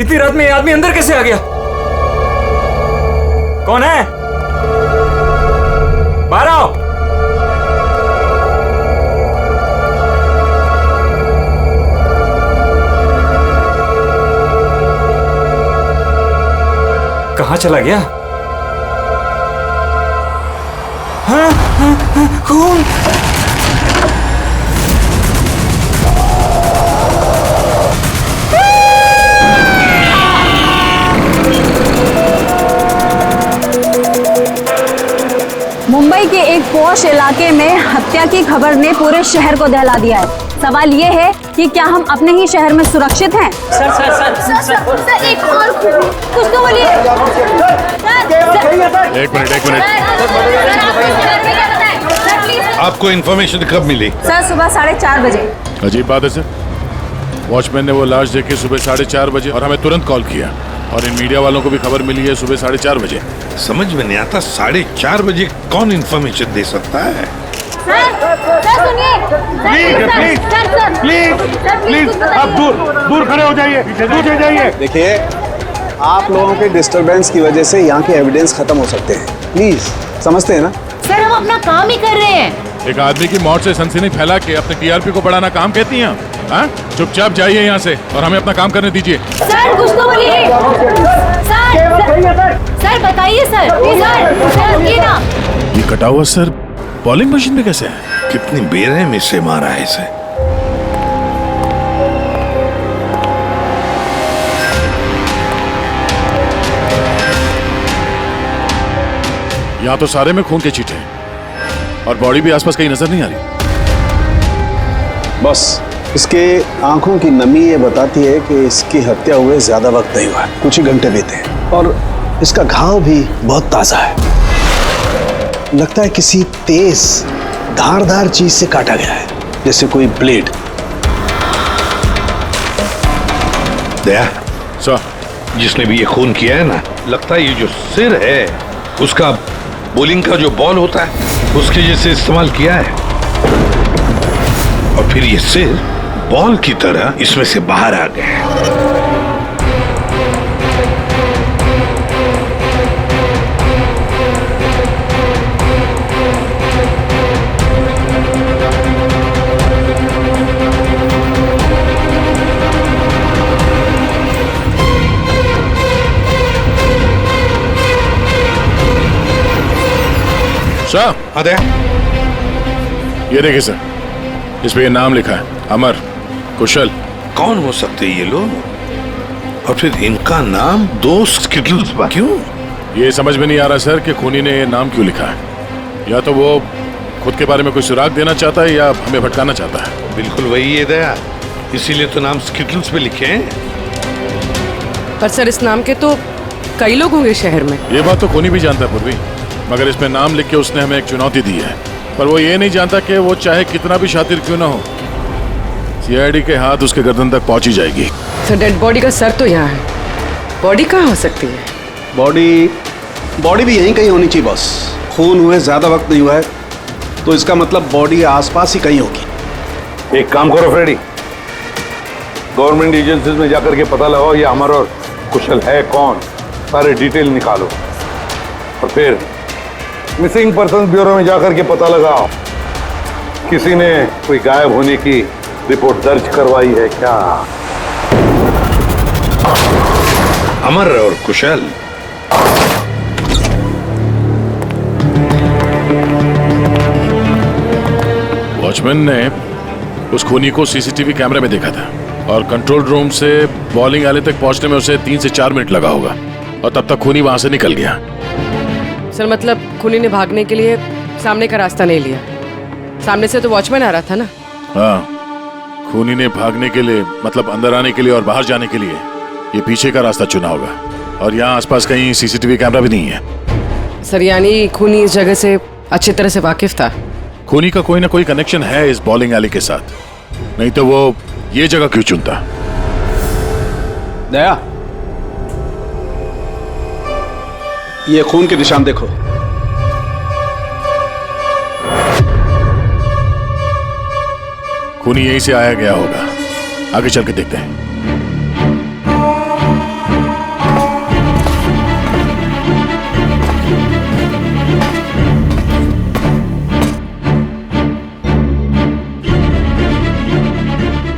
इतनी रात में ये आदमी अंदर कैसे आ गया? कौन है? बाहर आओ। कहाँ चला गया? हाँ, हाँ, हाँ, खून। मुंबई के एक पॉश इलाके में हत्या की खबर ने पूरे शहर को दहला दिया है। सवाल ये है कि क्या हम अपने ही शहर में सुरक्षित हैं? सर एक और कुछ तो बोलिए। एक मिनट। आपको इन्फॉर्मेशन कब मिली? सर सुबह 4:30 बजे। अजीब बात है सर, वॉचमैन ने वो लाश देखी सुबह 4:30 बजे और हमें तुरंत कॉल किया, और इन मीडिया वालों को भी खबर मिली है सुबह 4:30 बजे। समझ में नहीं आता 4:30 बजे कौन इन्फॉर्मेशन दे सकता है? सर सुनिए। प्लीज आप दूर खड़े हो जाइए, दूर हो जाइए। देखिए, आप लोगों के डिस्टरबेंस की वजह से यहाँ के एविडेंस खत्म हो सकते हैं। प्लीज समझते हैं ना? सर हम अपना काम ही कर रहे हैं। एक आदमी की मौत से सनसनी फैला के अपने टीआरपी को बढ़ाना काम कहती हैं? हाँ, चुपचाप जाइए यहाँ से और हमें अपना काम करने दीजिए। सर कुछ तो बोलिए। सर बताइए सर ये ना। ये कटा हुआ सर बॉलिंग मशीन में कैसे है? कितनी बेरहमी से मारा है इसे। यहाँ तो सारे में खून के छींटे हैं और बॉडी भी आसपास कहीं नजर नहीं आ रही। बस इसके आंखों की नमी ये बताती है कि इसकी हत्या हुए ज्यादा वक्त नहीं हुआ है, कुछ ही घंटे बीते हैं, और इसका घाव भी बहुत ताजा है। लगता है किसी तेज धारदार चीज से काटा गया है, जैसे कोई ब्लेड। दया सर, जिसने भी ये खून किया है ना, लगता है ये जो सिर है उसका बॉलिंग का जो बॉल होता है उसके जैसे इस्तेमाल किया है, और फिर ये सिर बॉल की तरह इसमें से बाहर आ गया है। सर, हाँ दया, ये देखिए सर, इस पे ये नाम लिखा है, अमर कुशल। कौन हो सकते ये लोग? और फिर इनका नाम दोस्त स्किटल्स पर क्यों? ये समझ में नहीं आ रहा सर कि खूनी ने ये नाम क्यों लिखा है। या तो वो खुद के बारे में कोई सुराग देना चाहता है या हमें भटकाना चाहता है। बिल्कुल वही है दया, इसीलिए तो नाम स्किटल्स पे लिखे हैं। पर सर इस नाम के तो कई लोग होंगे शहर में। ये बात तो खूनी भी जानता है पूर्वी, मगर इसमें नाम लिख के उसने हमें एक चुनौती दी है। पर वो ये नहीं जानता कि वो चाहे कितना भी शातिर क्यों ना हो, सीआईडी के हाथ उसके गर्दन तक पहुंच ही जाएगी। सर डेड बॉडी का सर तो यहाँ है, बॉडी कहाँ हो सकती है? बॉडी भी यहीं कहीं होनी चाहिए बॉस। खून हुए ज्यादा वक्त नहीं हुआ है, तो इसका मतलब बॉडी आसपास ही कहीं होगी। एक काम करो फ्रेडी, गवर्नमेंट एजेंसीज में जाकर के पता लगाओ ये अमर और कुशल है कौन, सारे डिटेल निकालो, और फिर मिसिंग पर्सन ब्यूरो में जाकर के पता लगाओ किसी ने कोई गायब होने की रिपोर्ट दर्ज करवाई है क्या। अमर और कुशल, वॉचमैन ने उस खूनी को सीसीटीवी कैमरे में देखा था, और कंट्रोल रूम से बॉलिंग आले तक पहुंचने में उसे 3 से 4 मिनट लगा होगा, और तब तक खूनी वहां से निकल गया। सर मतलब खूनी ने भागने के लिए सामने का रास्ता नहीं लिया, सामने से तो वॉचमैन आ रहा था ना। हाँ, खूनी ने भागने के लिए मतलब अंदर आने के लिए और बाहर जाने के लिए ये पीछे का रास्ता चुना होगा, और यहाँ आसपास कहीं सीसीटीवी कैमरा भी नहीं है। सर यानी खूनी इस जगह से अच्छी तरह से वाकिफ था। खूनी का कोई ना कोई कनेक्शन है इस बॉलिंग एली के साथ, नहीं तो वो ये जगह क्यों चुनता। दया, ये खून के निशान देखो। खूनी यहीं से आया गया होगा, आगे चल के देखते हैं।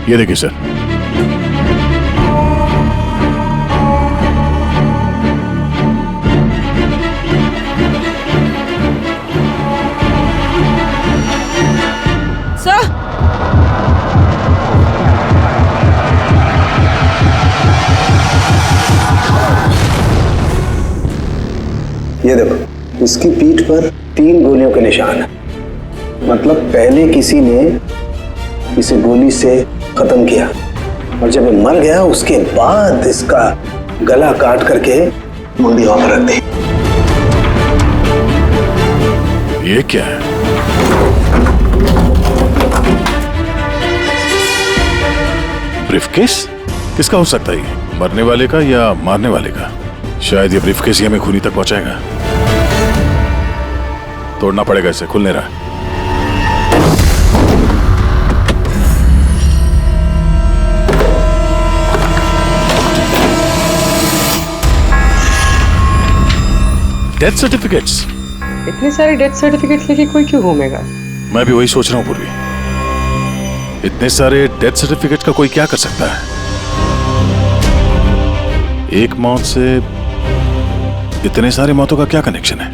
ये देखिए सर। सर ये देखो, इसकी पीठ पर 3 गोलियों के निशान है। मतलब पहले किसी ने इसे गोली से खत्म किया और जब ये मर गया उसके बाद इसका गला काट करके मुंडी वहां पर रख दी। ये क्या है? ब्रीफकेस? किसका हो सकता है ये? मरने वाले का या मारने वाले का? शायद ये ब्रीफकेस ही हमें खूनी तक पहुंचाएगा। तोड़ना पड़ेगा इसे, खुल नहीं रहा। Death certificates? इतने सारे डेथ सर्टिफिकेट लेके कोई क्यों घूमेगा? मैं भी वही सोच रहा हूं पूर्वी। इतने सारे डेथ सर्टिफिकेट का कोई क्या कर सकता है? एक मौत से इतने सारे मौतों का क्या कनेक्शन है?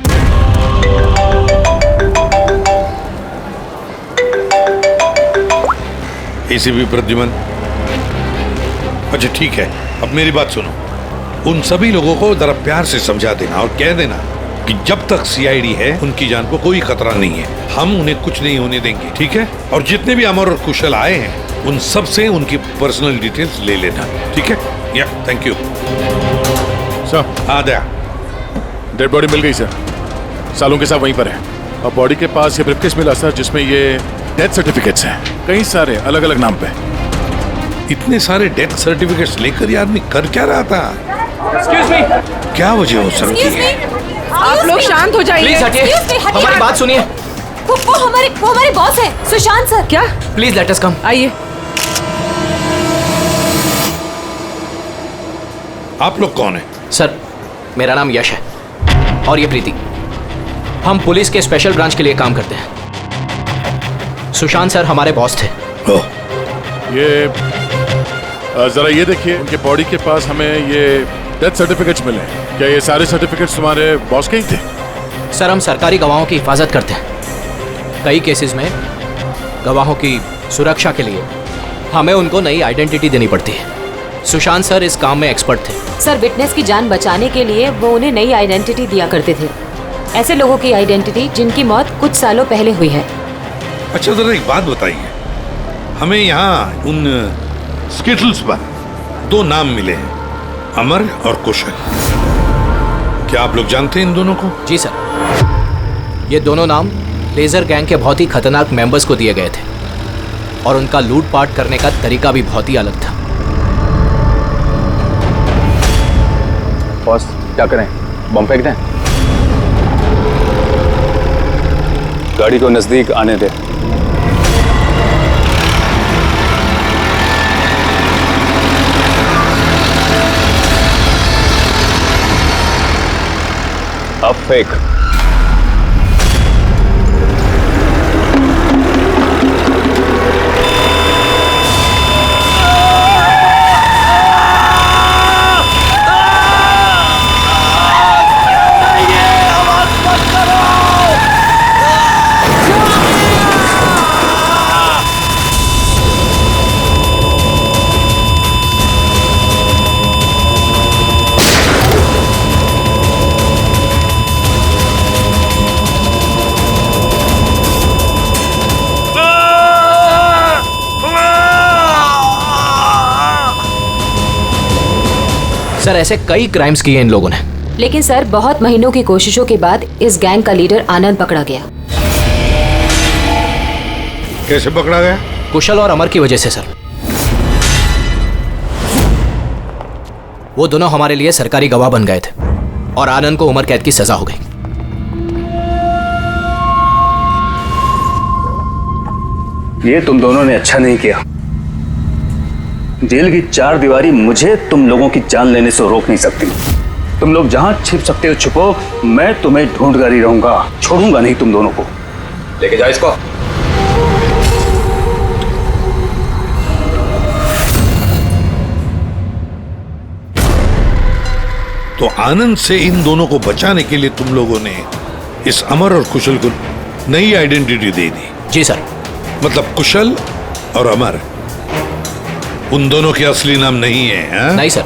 एसीपी प्रद्युमन, अच्छा ठीक है, अब मेरी बात सुनो। उन सभी लोगों को जरा प्यार से समझा देना और कह देना कि जब तक सीआईडी है उनकी जान को कोई खतरा नहीं है, हम उन्हें कुछ नहीं होने देंगे, ठीक है? और जितने भी अमर और कुशल आए हैं उन सब से उनकी पर्सनल डिटेल्स ले लेना, ठीक है? या थैंक यू सर। हाँ दया, डेड बॉडी मिल गई सर, सालों के साथ वहीं पर है। और बॉडी के पास ये ब्रीफकेस मिला सर, जिसमें ये डेथ सर्टिफिकेट्स हैं, कई सारे अलग अलग नाम पे। इतने सारे डेथ सर्टिफिकेट्स लेकर ये आदमी कर क्या रहा था? एक्सक्यूज मी, क्या वजह हो सकती है? आप लोग शांत हो जाइए। प्लीज हटिए, हमारी बात सुनिए। वो हमारे बॉस है, सुशांत सर। क्या? प्लीज लेट अस कम। आइए। आप लोग कौन है? सर, मेरा नाम यश है और ये प्रीति। हम पुलिस के स्पेशल ब्रांच के लिए काम करते हैं। सुशांत सर हमारे बॉस थे। ओह, ये जरा ये देखिए, उनके बॉडी के पास हमें ये डेथ सर्टिफिकेट्स मिले हैं। क्या ये सारे सर्टिफिकेट्स तुम्हारे बॉस के ही थे? सर, हम सरकारी गवाहों की हिफाजत करते हैं। कई केसेस में गवाहों की सुरक्षा के लिए हमें उनको नई आइडेंटिटी देनी पड़ती है। सुशांत सर इस काम में एक्सपर्ट थे। सर, विटनेस की जान बचाने के लिए वो उन्हें नई आइडेंटिटी दिया करते थे। ऐसे लोगों की आइडेंटिटी जिनकी मौत कुछ सालों पहले हुई है। अच्छा जरा एक बात बताइए, हमें यहाँ उन स्किटल्स पर 2 नाम मिले हैं, अमर और कुशल। क्या आप लोग जानते हैं इन दोनों को? जी सर, ये दोनों नाम लेजर गैंग के बहुत ही खतरनाक मेंबर्स को दिए गए थे और उनका लूटपाट करने का तरीका भी बहुत ही अलग था। बॉस, क्या करें? बम फेंक दें? गाड़ी को नजदीक आने दे। अब फेंक। सर, ऐसे कई क्राइम्स किए इन लोगों ने। लेकिन सर, बहुत महीनों की कोशिशों के बाद इस गैंग का लीडर आनंद पकड़ा गया। कैसे पकड़ा गया? कुशल और अमर की वजह से सर। वो दोनों हमारे लिए सरकारी गवाह बन गए थे और आनंद को उम्र कैद की सजा हो गई। ये तुम दोनों ने अच्छा नहीं किया। जेल की 4 दीवारी मुझे तुम लोगों की जान लेने से रोक नहीं सकती। तुम लोग जहां छिप सकते हो छुपो, मैं तुम्हें ढूंढकर ही रहूंगा, छोड़ूंगा नहीं तुम दोनों को। लेके जाओ इसको। तो आनंद से इन दोनों को बचाने के लिए तुम लोगों ने इस अमर और कुशल को नई आइडेंटिटी दे दी। जी सर। मतलब कुशल और अमर उन दोनों के असली नाम नहीं है, हाँ? नहीं सर,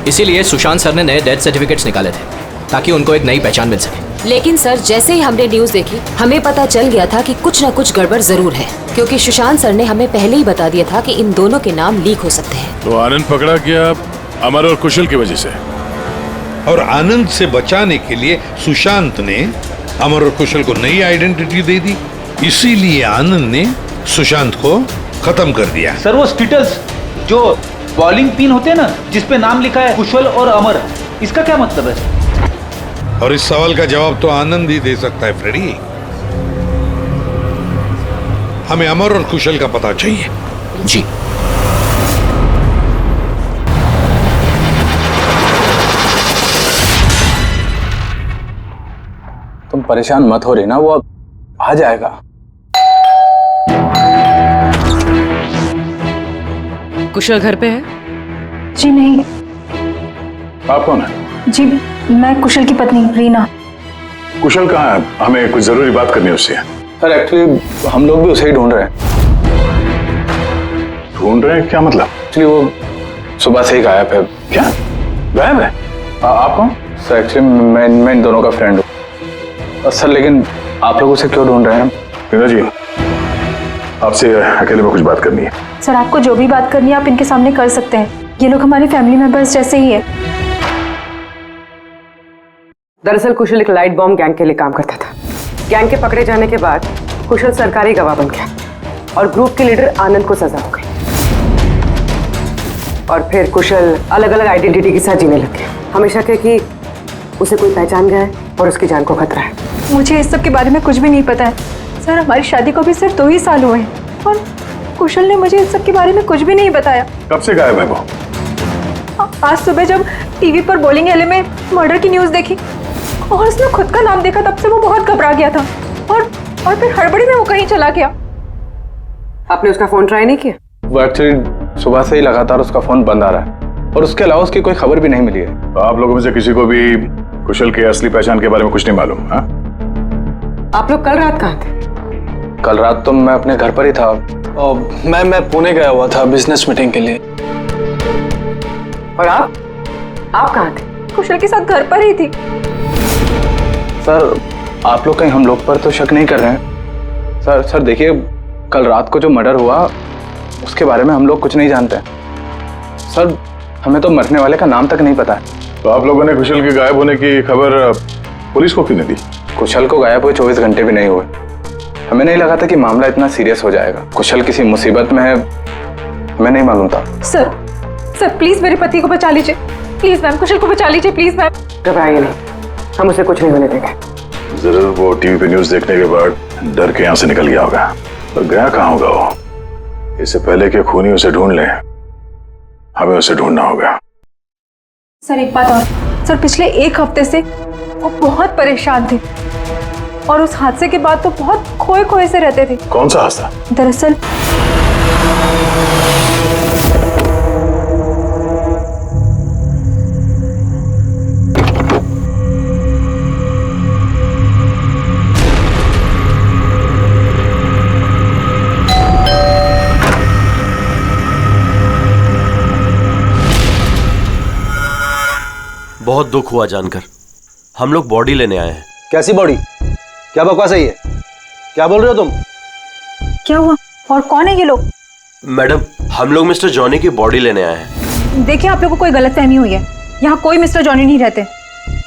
इसीलिए सुशांत सर ने नए डेथ सर्टिफिकेट्स निकाले थे ताकि उनको एक नई पहचान मिल सके। लेकिन सर, जैसे ही हमने न्यूज देखी हमें पता चल गया था कि कुछ न कुछ गड़बड़ जरूर है, क्योंकि सुशांत सर ने हमें पहले ही बता दिया था कि इन दोनों के नाम लीक हो सकते हैं। तो आनंद पकड़ा गया अमर और कुशल की वजह से, और आनंद से बचाने के लिए सुशांत ने अमर और कुशल को नई आइडेंटिटी दे दी। इसीलिए आनंद ने सुशांत को खत्म कर दिया। सर वो स्टिटल्स जो बॉलिंग पिन होते हैं ना, जिसपे नाम लिखा है कुशल और अमर, इसका क्या मतलब है? और इस सवाल का जवाब तो आनंद ही दे सकता है फ्रेडी। हमें अमर और कुशल का पता चाहिए। जी। तुम परेशान मत हो रही ना, वो अब आ जाएगा। कुशल घर पे है? जी नहीं। आप कौन है? जी मैं कुशल की पत्नी रीना। कुशल कहाँ है? हमें कुछ जरूरी बात करनी है उससे। सर एक्चुअली हम लोग भी उसे ही ढूंढ रहे हैं। ढूंढ रहे हैं क्या मतलब? एक्चुअली वो सुबह से ही गायब है। क्या गायब है? आप कौन? सर एक्चुअली मैं इन दोनों का फ्रेंड हूँ। सर लेकिन आप लोग उसे क्यों ढूंढ रहे हैं? रीना जी, आपसे अकेले में कुछ बात करनी है। सर आपको जो भी बात करनी है आप इनके सामने कर सकते हैं, ये लोग हमारे फैमिली मेंबर्स जैसे ही है। दरअसल कुशल एक लाइट बॉम्ब गैंग के लिए काम करता था। गैंग के पकड़े जाने के बाद कुशल सरकारी गवाह बन गया और ग्रुप के लीडर आनंद को सजा हो गई। और फिर कुशल अलग अलग आइडेंटिटी के साथ जीने लग गया। हमेशा कहे कि उसे कोई पहचान गया है और उसकी जान को खतरा है। मुझे इस सब के बारे में कुछ भी नहीं पता है सर। हमारी शादी को भी सिर्फ 2 ही साल हुए हैं और कुशल ने मुझे इस सब के बारे में कुछ भी नहीं बताया। कब से गायब है वो? आज सुबह जब टीवी पर बॉलिंग एले में मर्डर की न्यूज देखी और उसने खुद का नाम देखा, तब से वो बहुत घबरा गया था और फिर हड़बड़ी में वो कहीं चला गया। आपने उसका फोन ट्राई नहीं किया? वो एक्चुअली सुबह से ही लगातार उसका फोन बंद आ रहा है और उसके अलावा उसकी कोई खबर भी नहीं मिली है। तो आप लोगों में से किसी को भी कुशल के असली पहचान के बारे में कुछ नहीं मालूम? हाँ, आप लोग कल रात कहाँ थे? कल रात तो मैं अपने घर पर ही था और मैं पुणे गया हुआ था बिजनेस मीटिंग के लिए। और आप कहाँ थे? कुशल के साथ घर पर ही थी। सर आप लोग कहीं हम लोग पर तो शक नहीं कर रहे हैं? सर देखिए, कल रात को जो मर्डर हुआ उसके बारे में हम लोग कुछ नहीं जानते। सर हमें तो मरने वाले का नाम तक नहीं पता है। तो आप लोगों ने कुशल के गायब होने की खबर पुलिस को क्यों नहीं दी? कुशल को गायब हुए 24 घंटे भी नहीं हुए। हमें नहीं लगा था कि मामला इतना सीरियस हो जाएगा। कुशल किसी मुसीबत में है, हमें नहीं मालूम था। सर प्लीज मेरे पति को बचा लीजिए। प्लीज मैम, कुशल को बचा लीजिए प्लीज मैम। घबराइए नहीं, हम उसे कुछ नहीं होने देंगे। जरूर वो टीवी पे न्यूज देखने के बाद डर के यहाँ से निकल गया होगा। पर गया कहाँ होगा वो? इससे पहले कि खूनी उसे ढूंढ ले, हमें उसे ढूंढना होगा। सर एक बात और, सर पिछले 1 हफ्ते से वो बहुत परेशान थे और उस हादसे के बाद तो बहुत खोए से रहते थे। कौन सा हादसा? दरअसल बहुत दुख हुआ जानकर। हम लोग बॉडी लेने आए हैं। कैसी बॉडी? क्या बकवास है ये? क्या बोल रहे हो तुम? क्या हुआ और कौन है ये लोग? मैडम, हम लोग मिस्टर जॉनी की बॉडी लेने आए हैं। देखिए आप लोगों को कोई गलतफहमी हुई है। यहाँ कोई मिस्टर जॉनी नहीं रहते।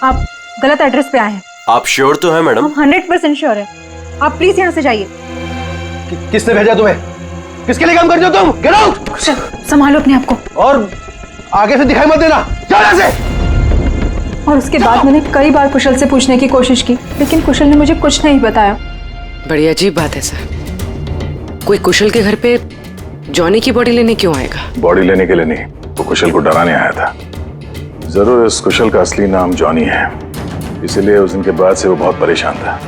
आप गलत एड्रेस पे आए हैं। आप श्योर तो हैं मैडम? हम 100% श्योर है। आप प्लीज यहाँ से जाइए। किसने भेजा तुम्हें? किसके लिए काम करते हो तुम? Get out! संभालो अपने आप को और आगे से दिखाई मत देना। जाओ यहाँ से। और उसके बाद मैंने कई बार कुशल से पूछने की कोशिश की, लेकिन कुशल ने मुझे कुछ नहीं बताया। बड़ी अजीब बात है सर। कोई कुशल के घर पे जॉनी की बॉडी लेने क्यों आएगा? बॉडी लेने के लिए नहीं, वो कुशल को डराने आया था। जरूर इस कुशल का असली नाम जॉनी है, इसीलिए उस दिन के बाद से वो बहुत परेशान था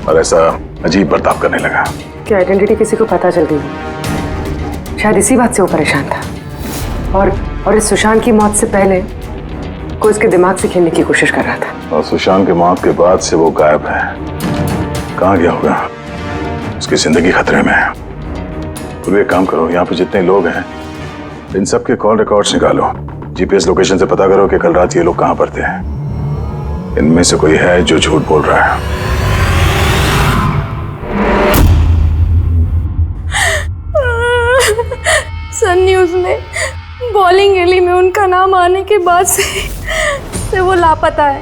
और ऐसा अजीब बर्ताव करने लगा। कि आइडेंटिटी किसी को पता चल गई, शायद इसी बात से वो परेशान था। और इस सुशांत की मौत से पहले को इसके दिमाग से खेलने की कोशिश कर रहा था। और सुशांत के मौत के बाद से वो गायब है। कहाँ गया होगा? उसकी जिंदगी खतरे में है। तो एक काम करो, यहाँ पे जितने लोग हैं इन सब के कॉल रिकॉर्ड्स निकालो, जीपीएस लोकेशन से पता करो कि कल रात ये लोग कहाँ पर थे। इनमें से कोई है जो झूठ बोल रहा है। सन न्यूज़ में बॉलिंग एली में उनका नाम आने के बाद से वो लापता है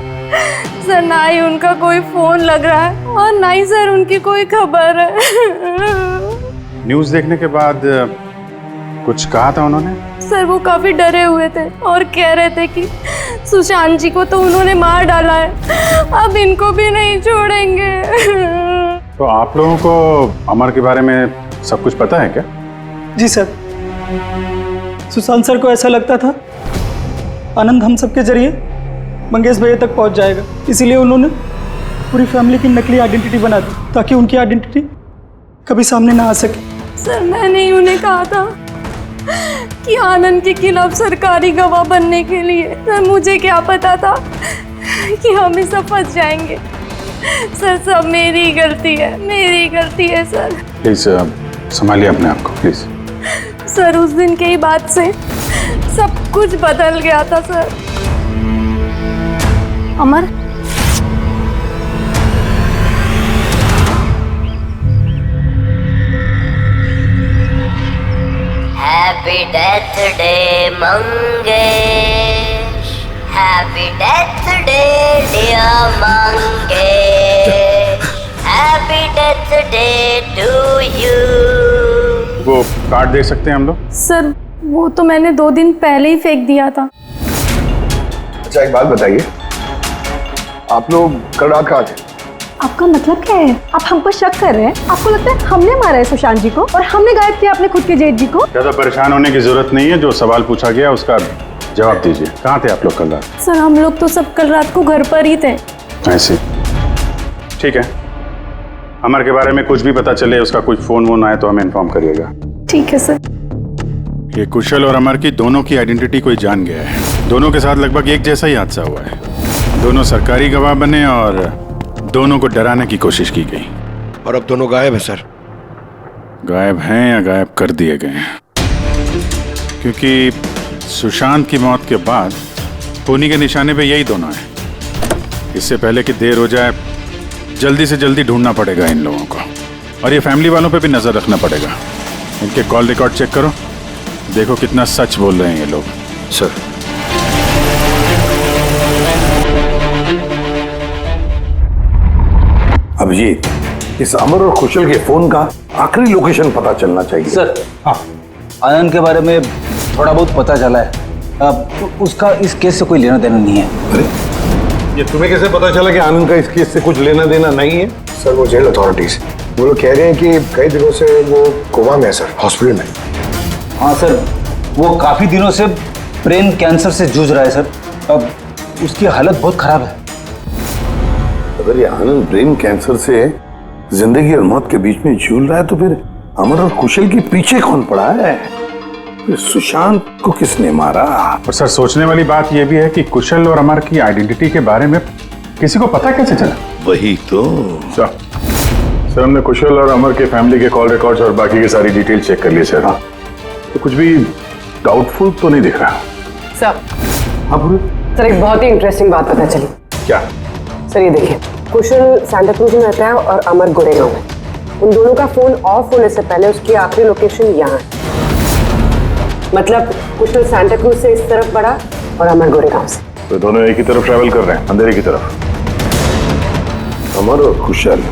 सर। ना ही उनका कोई फोन लग रहा है और ना ही सर उनकी कोई खबर है। न्यूज़ देखने के बाद कुछ कहा था उन्होंने? सर वो काफी डरे हुए थे और कह रहे थे कि सुशांत जी को तो उन्होंने मार डाला है, अब इनको भी नहीं छोड़ेंगे। तो आप लोगों को अमर के बारे में सब कुछ पता है क्या? जी सर, सुशांत सर को ऐसा लगता था आनंद हम सबके जरिए मंगेश भैया तक पहुंच जाएगा, इसीलिए उन्होंने पूरी फैमिली की नकली आइडेंटिटी बना दी ताकि उनकी आइडेंटिटी कभी सामने ना आ सके। सर मैंने ही उन्हें कहा था कि आनंद के खिलाफ सरकारी गवाह बनने के लिए। सर मुझे क्या पता था कि हम इस सब फंस जाएंगे। सर सब मेरी गलती है, मेरी गलती है सर। प्लीज संभालिए अपने आप को प्लीज। सर उस दिन के ही बाद से सब कुछ बदल गया था सर। अमर happy death day Mangesh, happy death day dear Mangesh, happy death day to you. वो कार्ड दे सकते हैं हम लोग? सर वो तो मैंने 2 दिन पहले ही फेंक दिया था। अच्छा एक बात बताइए, आप लोग कल रात कहाँ थे? आपका मतलब क्या है? आप हम पर शक कर रहे हैं? आपको लगता है हमने मारा है सुशांत जी को और हमने गायब किया अपने खुद के जेठ जी को? ज्यादा परेशान होने की जरूरत नहीं है, जो सवाल पूछा गया उसका जवाब दीजिए। कहाँ थे आप लोग कल रात? सर हम लोग तो सब कल रात को घर पर ही थे। ऐसे ठीक है, अमर के बारे में कुछ भी पता चले, उसका कुछ फोन वोन आए तो हमें इन्फॉर्म करिएगा। ठीक है सर। ये कुशल और अमर की दोनों की आइडेंटिटी कोई जान गया है। दोनों के साथ लगभग एक जैसा ही हादसा हुआ है। दोनों सरकारी गवाह बने और दोनों को डराने की कोशिश की गई। और अब दोनों गायब है सर। गायब हैं या गायब कर दिए गए हैं? क्योंकि सुशांत की मौत के बाद खूनी के निशाने पे यही दोनों हैं। इससे पहले कि देर हो जाए जल्दी से जल्दी ढूंढना पड़ेगा इन लोगों को। और ये फैमिली वालों पे भी नजर रखना पड़ेगा। इनके कॉल रिकॉर्ड चेक करो, देखो कितना सच बोल रहे हैं ये लोग। सर अभिजीत, इस अमर और कुशल के फोन का आखिरी लोकेशन पता चलना चाहिए। सर हाँ, आनंद के बारे में थोड़ा बहुत पता चला है। अब उसका इस केस से कोई लेना देना नहीं है। अरे ये तुम्हें कैसे पता चला कि आनंद का इस केस से कुछ लेना देना नहीं है? सर वो जेल अथॉरिटीज वो लोग कह रहे हैं कि कई दिनों से वो कोमा में है सर, हॉस्पिटल में। हाँ सर, वो काफी दिनों से ब्रेन कैंसर से जूझ रहा है सर। अब उसकी हालत बहुत खराब है। अगर ये आनंद ब्रेन कैंसर से जिंदगी और मौत के बीच में झूल रहा है तो फिर अमर और कुशल के पीछे कौन पड़ा है? फिर सुशांत को किसने मारा? और सर सोचने वाली बात यह भी है कि कुशल और अमर की आइडेंटिटी के बारे में किसी को पता कैसे चला? वही तो। सर हमने कुशल और अमर के फैमिली के कॉल रिकॉर्ड्स और बाकी की सारी डिटेल चेक कर ली सर। हाँ, तो कुछ भी डाउटफुल तो नहीं दिख रहा। सर हाँ पूरे सर एक बहुत ही इंटरेस्टिंग बात पता चली। क्या? सर ये देखिए, कुशल सांता क्रूज में रहता है और अमर गोरेगांव में। उन दोनों का फोन ऑफ होने से पहले उसकी आखिरी लोकेशन यहाँ है। मतलब कुशल सांता क्रूज से इस तरफ बढ़ा और अमर गोरेगांव से। तो दोनों एक ही तरफ ट्रैवल कर रहे हैं, अंधेरे की तरफ। अमर और कुशल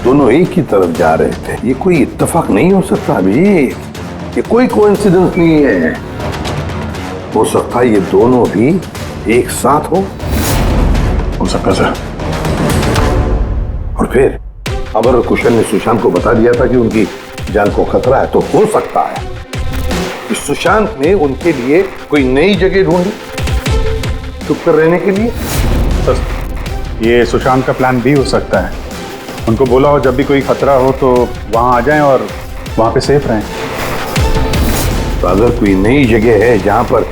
दोनों एक ही तरफ जा रहे थे। ये कोई इत्तेफाक नहीं हो सकता अभी, ये कोई कोइंसिडेंस नहीं है। हो सकता है ये दोनों भी एक साथ हो सकता सर। और फिर अमर और कुशल ने सुशांत को बता दिया था कि उनकी जान को खतरा है, तो हो सकता है कि सुशांत ने उनके लिए कोई नई जगह ढूंढी चुप कर रहने के लिए। सर ये सुशांत का प्लान भी हो सकता है। उनको बोला हो जब भी कोई खतरा हो तो वहां आ जाएं और वहां पे सेफ रहें। तो अगर कोई नई जगह है जहां पर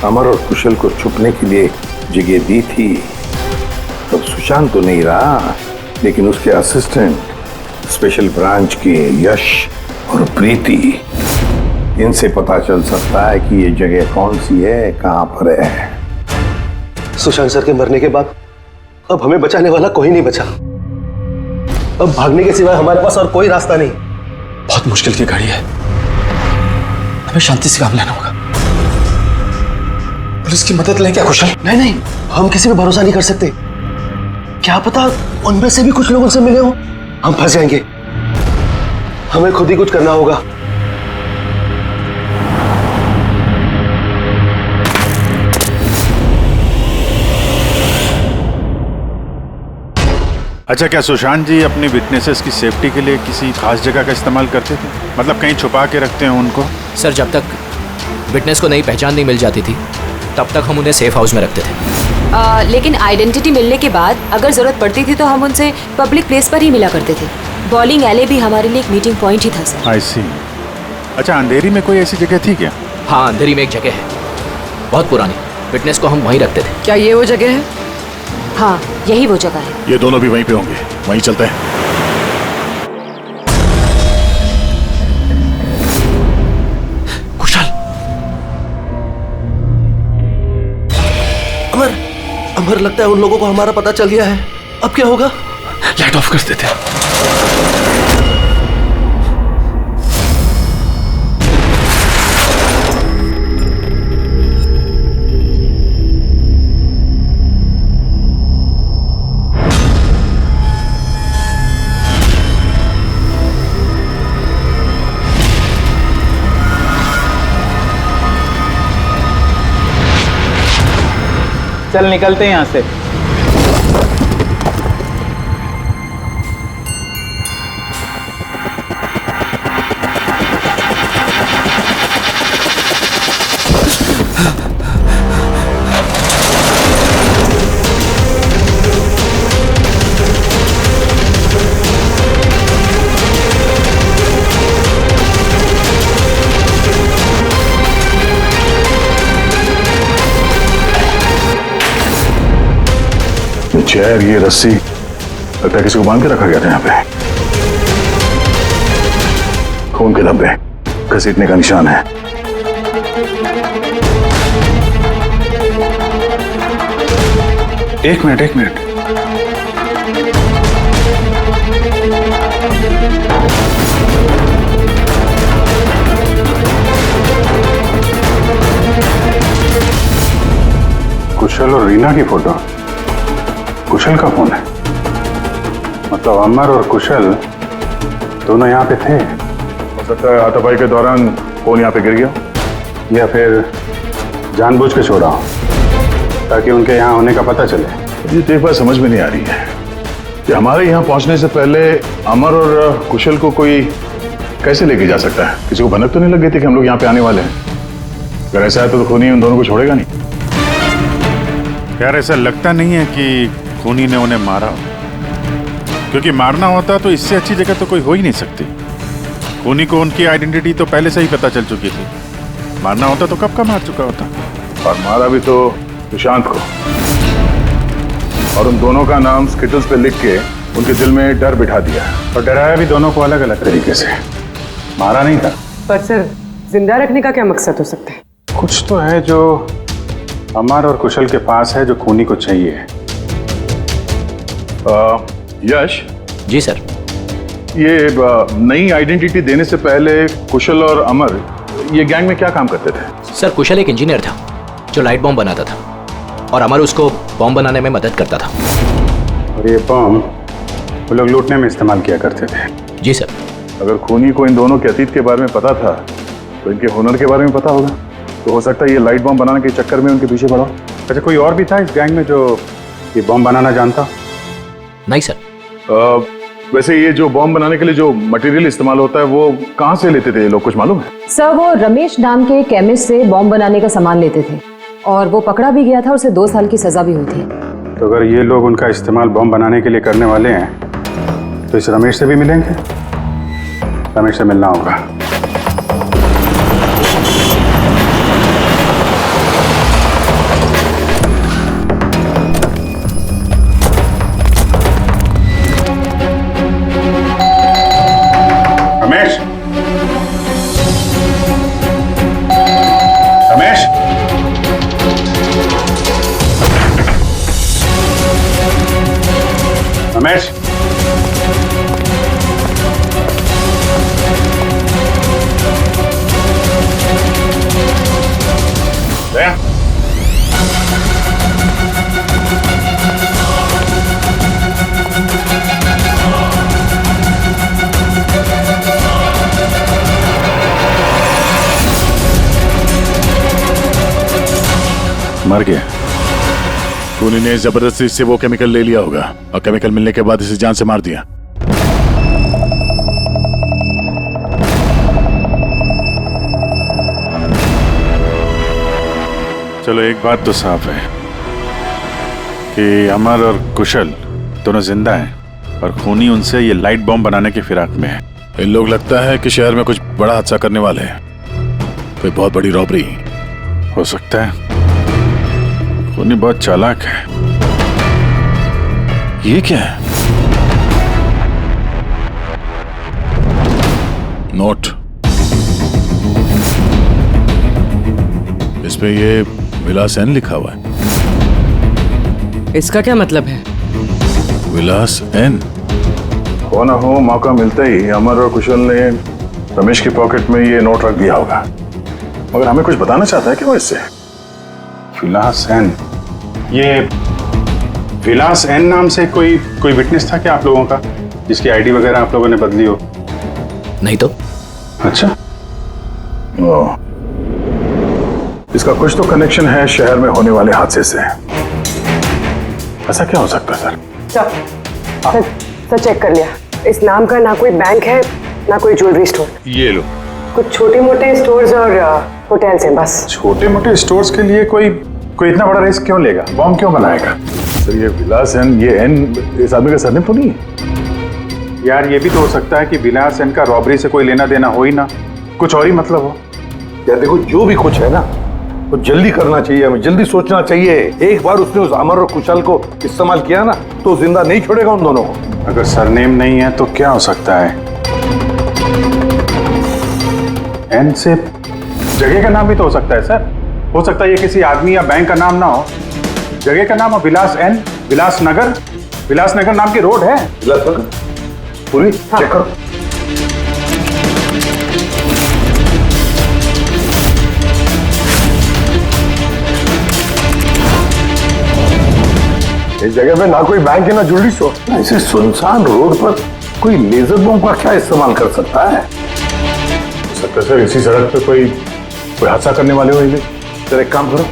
अमर और कुशल को छुपने के लिए जगह दी थी, तब सुशांत तो नहीं रहा, लेकिन उसके असिस्टेंट स्पेशल ब्रांच के यश और प्रीति, इनसे पता चल सकता है कि ये जगह कौन सी है, कहां पर है। सुशांत सर के मरने के बाद अब हमें बचाने वाला कोई नहीं बचा। अब भागने के सिवाय हमारे पास और कोई रास्ता नहीं। बहुत मुश्किल की घड़ी है, हमें शांति से काम लेना होगा। पुलिस की मदद लें क्या कुशल? नहीं नहीं, हम किसी पे भरोसा नहीं कर सकते। क्या पता उनमें से भी कुछ लोग उनसे मिले हो, हम फंस जाएंगे। हमें खुद ही कुछ करना होगा। अच्छा, क्या सुशांत जी अपनी विटनेसेस की सेफ्टी के लिए किसी खास जगह का इस्तेमाल करते थे? मतलब कहीं छुपा के रखते हैं उनको? सर, जब तक विटनेस को नई पहचान नहीं मिल जाती थी तब तक हम उन्हें सेफ हाउस में रखते थे। लेकिन आइडेंटिटी मिलने के बाद अगर जरूरत पड़ती थी तो हम उनसे पब्लिक प्लेस पर ही मिला करते थे। बॉलिंग एले भी हमारे लिए एक मीटिंग पॉइंट ही था सर। आई सी। अच्छा, अंधेरी में कोई ऐसी जगह थी क्या? हाँ, अंधेरी में एक जगह है, बहुत पुरानी। विटनेस को हम वहीं रखते थे। क्या ये वो जगह है? हाँ, यही वो जगह है। ये दोनों भी वहीं पे होंगे, वहीं चलते हैं। कुशल, अमर, अमर, लगता है उन लोगों को हमारा पता चल गया है। अब क्या होगा? लाइट ऑफ कर देते हैं। चल निकलते हैं यहाँ से। चेयर, ये रस्सी, लगता है किसी को बांध के रखा गया था यहाँ पे। खून के धब्बे, घसीटने का निशान है। एक मिनट, एक मिनट। कुशल और रीना की फोटो। कुशल का फोन है, मतलब अमर और कुशल दोनों यहाँ पे थे। हो सकता है हाथापाई के दौरान फोन यहाँ पे गिर गया, या फिर जानबूझ के छोड़ा हो ताकि उनके यहाँ होने का पता चले। ये तो एक बात समझ में नहीं आ रही है कि हमारे यहाँ पहुँचने से पहले अमर और कुशल को कोई कैसे लेके जा सकता है? किसी को भनक तो नहीं लग गई थी कि हम लोग यहाँ पे आने वाले हैं? अगर ऐसा है तो खूनी उन दोनों को छोड़ेगा नहीं। यार, ऐसा लगता नहीं है कि खूनी ने उन्हें मारा, क्योंकि मारना होता तो इससे अच्छी जगह तो कोई हो ही नहीं सकती। खूनी को उनकी आइडेंटिटी तो पहले से ही पता चल चुकी थी। मारना होता तो कब का मार चुका होता। और मारा भी तो सुशांत को, और उन दोनों का नाम स्किटल्स पे लिख के उनके दिल में डर बिठा दिया, और डराया भी दोनों को अलग अलग तरीके से। मारा नहीं था। पर सर, जिंदा रखने का क्या मकसद हो सकता है? कुछ तो है जो अमर और कुशल के पास है, जो खूनी को चाहिए। यश जी सर। ये नई आइडेंटिटी देने से पहले कुशल और अमर ये गैंग में क्या काम करते थे? सर, कुशल एक इंजीनियर था जो लाइट बॉम्ब बनाता था, और अमर उसको बॉम्ब बनाने में मदद करता था। और ये बॉम्ब वो लोग लूटने में इस्तेमाल किया करते थे। जी सर। अगर खूनी को इन दोनों के अतीत के बारे में पता था तो इनके हुनर के बारे में पता होगा, तो हो सकता है ये लाइट बॉम्ब बनाने के चक्कर में उनके पीछे पड़ा। अच्छा, कोई और भी था इस गैंग में जो ये बॉम्ब बनाना जानता? नहीं सर। वैसे ये जो बॉम्ब बनाने के लिए जो मटेरियल इस्तेमाल होता है वो कहाँ से लेते थे ये लोग, कुछ मालूम है? सर, वो रमेश नाम के केमिस्ट से बॉम्ब बनाने का सामान लेते थे, और वो पकड़ा भी गया था, उसे 2 साल की सजा भी हुई थी। तो अगर ये लोग उनका इस्तेमाल बॉम्ब बनाने के लिए करने वाले हैं तो इस रमेश से भी मिलेंगे। रमेश से मिलना होगा। दया। मर गया। खूनी ने जबरदस्ती से वो केमिकल ले लिया होगा और केमिकल मिलने के बाद इसे जान से मार दिया। चलो एक बात तो साफ है कि अमर और कुशल दोनों जिंदा हैं और खूनी उनसे ये लाइट बॉम्ब बनाने की फिराक में है। इन लोग लगता है कि शहर में कुछ बड़ा हादसा करने वाले हैं, कोई बहुत बड़ी रॉबरी हो सकता है। खूनी बहुत चालाक है। ये क्या है? नोट, इस पे ये विलास एन लिखा हुआ है। इसका क्या मतलब है? विलास एन। हो ना हो, मौका मिलते ही अमर और कुशल ने रमेश की पॉकेट में ये नोट रख दिया होगा, मगर हमें कुछ बताना चाहता है कि वो इससे। विलास एन, ये विलास एन नाम से कोई विटनेस था क्या आप लोगों का, जिसकी आईडी वगैरह आप लोगों ने बदली हो? नहीं तो। अच्छा। ओह, इसका कुछ तो कनेक्शन है शहर में होने वाले हादसे से। ऐसा क्या हो सकता है सर? सर चेक कर लिया, इस नाम का ना कोई बैंक है ना कोई ज्वेलरी स्टोर। ये लो। कुछ छोटे मोटे स्टोर्स और होटल्स हैं बस। छोटे मोटे स्टोर्स के लिए कोई इतना बड़ा रिस्क क्यों लेगा? बॉम्ब क्यों बनाएगा? सर ये विलास एन, ये एन इस आदमी का सरनेम तो नहीं है? यार ये भी तो हो सकता है कि विलास एन का रॉबरी से कोई लेना देना हो ही ना, कुछ और ही मतलब हो। यार देखो, जो भी कुछ है ना वो जल्दी करना चाहिए, हमें जल्दी सोचना चाहिए। एक बार उसने उस अमर और कुशल को इस्तेमाल किया ना तो जिंदा नहीं छोड़ेगा उन दोनों को। अगर सरनेम नहीं है तो क्या हो सकता है? एन से जगह का नाम भी तो हो सकता है सर। हो सकता है ये किसी आदमी या बैंक का नाम ना हो, जगह का नाम हो विलास एन, विलास नगर नाम की रोड है। विलास नगर पूरी चेक करो। इस जगह पे ना कोई बैंक है ना ज्वेलरी स्टोर। ऐसे सुनसान रोड पर कोई लेजर बम का क्या इस्तेमाल कर सकता है? सकता सर इसी सड़क पे कोई हादसा करने वाले हो ये। सर एक काम करो,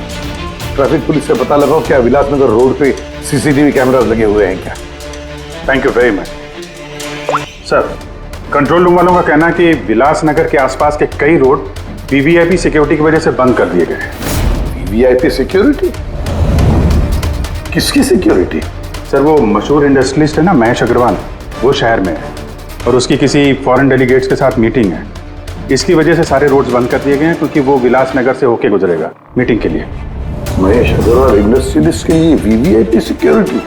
ट्रैफिक पुलिस से पता लगाओ क्या विलासनगर रोड पे सीसीटीवी कैमरास लगे हुए हैं क्या? Thank you very much sir. Control room वालों का कहना है कि विलासनगर के आसपास के कई रोड वीवीआईपी सिक्योरिटी की वजह से बंद कर दिए गए। VVIP security? किसकी सिक्योरिटी? सर वो मशहूर इंडस्ट्रियलिस्ट है ना महेश अग्रवाल, वो शहर में है और उसकी किसी फॉरेन डेलीगेट्स के साथ मीटिंग है। इसकी वजह से सारे रोड्स बंद कर दिए गए हैं क्योंकि वो विलासनगर से होके गुजरेगा मीटिंग के लिए। महेश अग्रवाल इंडस्ट्रियलिस्ट के लिए वीवीआईपी सिक्योरिटी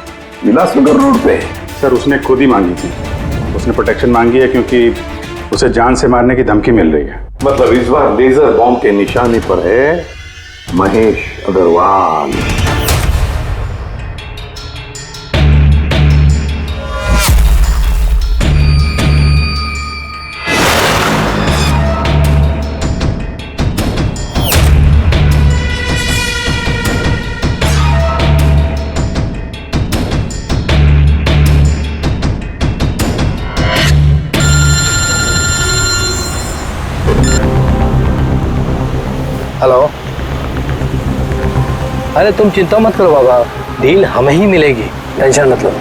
विलासनगर रोड पे? सर उसने खुद ही मांगी थी, उसने प्रोटेक्शन मांगी है क्योंकि उसे जान से मारने की धमकी मिल रही है। मतलब इस बार लेजर बॉम्ब के निशाने पर है महेश अग्रवाल। हेलो। अरे तुम चिंता मत करो बाबा, डील हमें ही मिलेगी, टेंशन मत लो।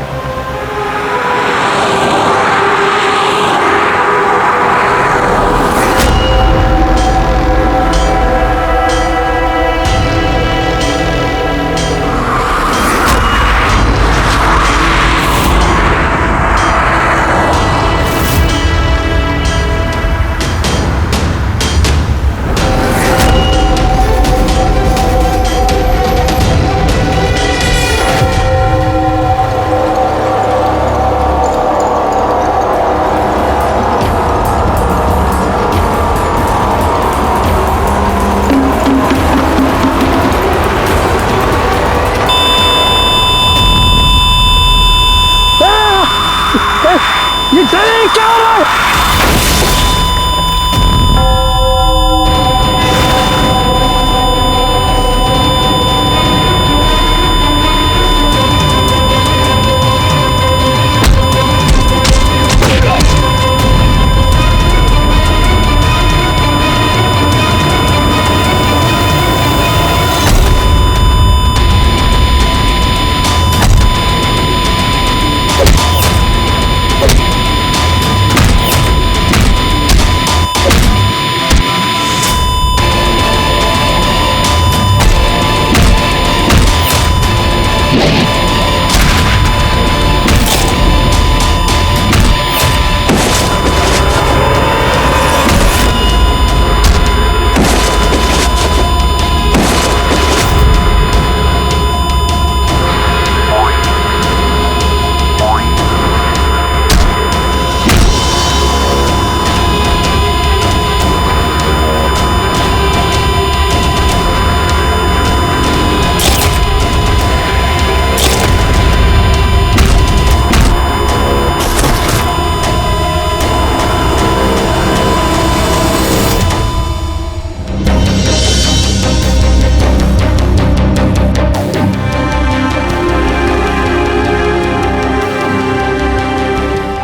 ये क्या हो रहा है?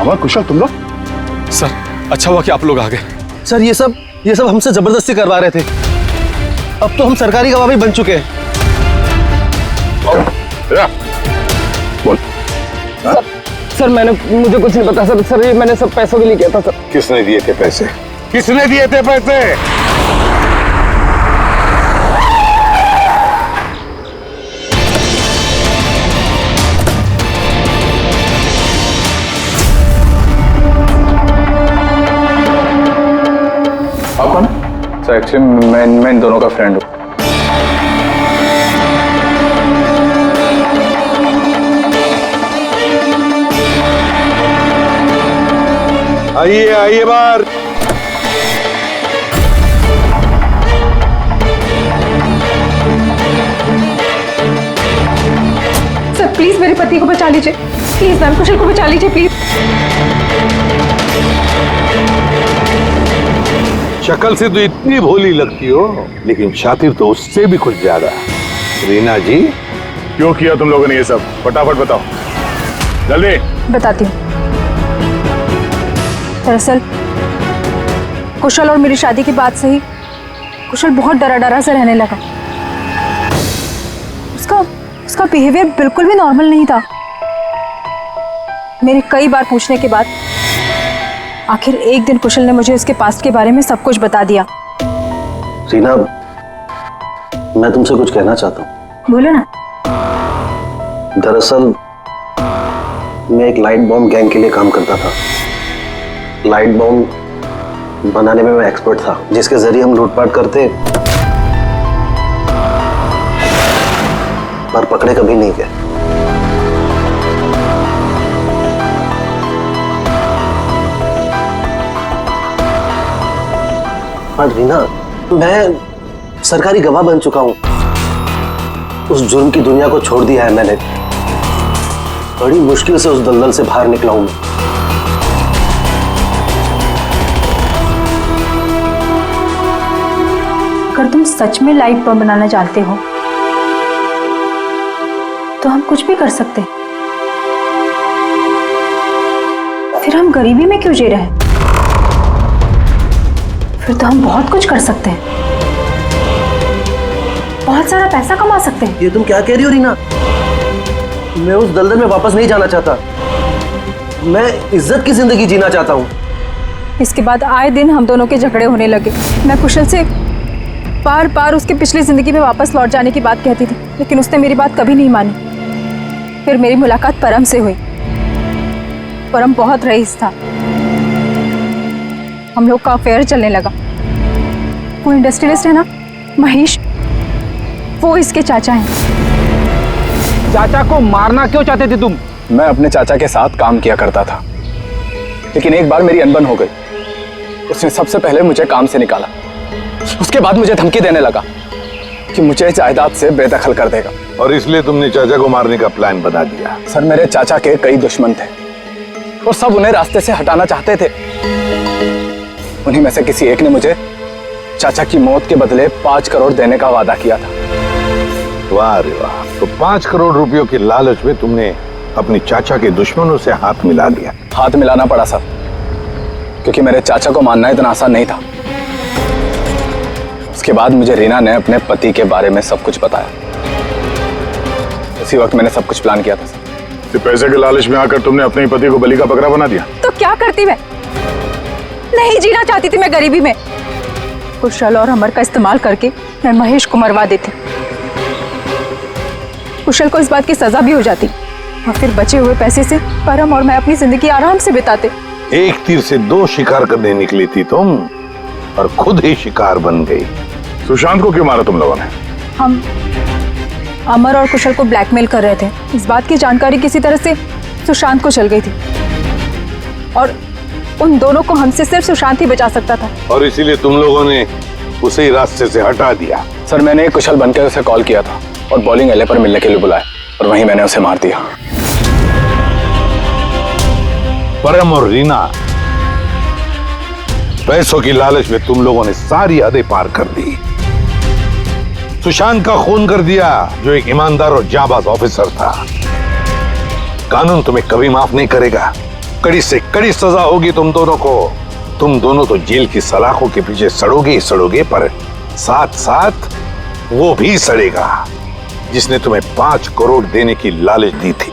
अमर कुशल तुम लोग? सर अच्छा हुआ कि आप लोग आ गए। सर ये सब हमसे जबरदस्ती करवा रहे थे। अब तो हम सरकारी गवाह भी बन चुके हैं। बोल। सर मुझे कुछ नहीं पता सर ये मैंने सब पैसों के लिए किया था सर। किसने दिए थे पैसे? किसने दिए थे पैसे? आप कौन? सर एक्चुअली मैं इन दोनों का फ्रेंड हूँ। आइए बाहर। सर प्लीज मेरे पति को बचा लीजिए, प्लीज मैम, कुशल को बचा लीजिए प्लीज। शक्ल से तो इतनी भोली लगती हो, लेकिन शातिर तो उससे भी कुछ ज्यादा। रीना जी, क्यों किया तुम लोगों ने ये सब? फटाफट बताओ, जल्दी। बताती हूँ। दरअसल कुशल और मेरी शादी की बात से ही कुशल बहुत डरा से रहने लगा। उसका बिहेवियर बिल्कुल भी नॉर्मल नहीं था। मेरे कई बार पूछने के बाद आखिर एक दिन कुशल ने मुझे उसके पास्ट के बारे में सब कुछ बता दिया। रीना, मैं तुमसे कुछ कहना चाहता हूँ। बोलो ना। दरअसल मैं एक लाइट बॉम्ब गैंग के लिए काम करता था। लाइट बॉम्ब बनाने में मैं एक्सपर्ट था, जिसके जरिए हम लूटपाट करते, पर पकड़े कभी नहीं गए। पर रीना, मैं सरकारी गवाह बन चुका हूं। उस जुर्म की दुनिया को छोड़ दिया है मैंने। बड़ी मुश्किल से उस दलदल से बाहर निकला हूं मैं। अगर तुम सच में लाइट बम बनाना जानते हो तो हम कुछ भी कर सकते हैं। फिर हम गरीबी में क्यों जी रहे हैं? फिर तो हम बहुत कुछ कर सकते हैं, बहुत सारा पैसा कमा सकते हैं। ये तुम क्या कह रही हो रीना? मैं उस दलदल में वापस नहीं जाना चाहता। मैं इज्जत की जिंदगी जीना चाहता हूँ। इसके बाद आए दिन हम दोनों के झगड़े होने लगे। मैं कुशल से बार बार उसकी पिछली जिंदगी में वापस लौट जाने की बात कहती थी, लेकिन उसने मेरी बात कभी नहीं मानी। फिर मेरी मुलाकात परम से हुई। परम बहुत रईस था। हम लोग का अफेयर चलने लगा। वो इंडस्ट्रियलिस्ट है ना, महेश, वो इसके चाचा हैं। चाचा को मारना क्यों चाहते थे तुम? मैं अपने चाचा के साथ काम किया करता था, लेकिन एक बार मेरी अनबन हो गई। उसने सबसे पहले मुझे काम से निकाला। उसके बाद मुझे धमकी देने लगा कि मुझे जायदाद से बेदखल कर देगा। और इसलिए तुमने चाचा को मारने का प्लान बना दिया? सर, मेरे चाचा के कई दुश्मन थे और सब उन्हें रास्ते से हटाना चाहते थे। उन्हीं में से किसी एक ने मुझे चाचा की मौत के बदले 5 करोड़ देने का वादा किया था। वाह रे वाह! तो 5 करोड़ रुपयों के लालच में तुमने अपने चाचा के दुश्मनों से हाथ मिला लिया। हाथ मिलाना पड़ा सर, क्योंकि मेरे चाचा को मानना इतना आसान नहीं था। उसके बाद मुझे रीना ने अपने पति के बारे में सब कुछ बताया। उसी वक्त मैंने सब कुछ प्लान किया था सर। तो पैसे के लालच में आकर तुमने अपने पति को बलि का बकरा बना दिया। तो क्या करती मैं? नहीं जीना चाहती थी मैं गरीबी में। कुशल और अमर का इस्तेमाल करके मैं महेश को मरवा देती। कुशल को इस बात की सजा भी हो जाती और फिर बचे हुए पैसे से परम और मैं अपनी जिंदगी आराम से बिताते। एक तीर से 2 शिकार करने निकली थी तुम और खुद ही शिकार बन गई। सुशांत को क्यों मारा तुम लोगों ने? हम अमर और कुशल को ब्लैकमेल कर रहे थे। इस बात की जानकारी किसी तरह से सुशांत को चल गई थी और उन दोनों को हमसे सिर्फ सुशांत ही बचा सकता था। और इसीलिए तुम लोगों ने उसे रास्ते से हटा दिया। सर, मैंने कुशल बनकर उसे कॉल किया था और बॉलिंग एले पर मिलने के लिए बुलाया और वहीं मैंने उसे मार दिया। परम और रीना, पैसों की लालच में तुम लोगों ने सारी हदें पार कर दी। सुशांत का खून कर दिया, जो एक ईमानदार और जाबाज ऑफिसर था। कानून तुम्हें कभी माफ नहीं करेगा। कड़ी से कड़ी सजा होगी तुम दोनों को। तुम दोनों तो जेल की सलाखों के पीछे सड़ोगे ही सड़ोगे, पर साथ साथ वो भी सड़ेगा जिसने तुम्हें 5 करोड़ देने की लालच दी थी।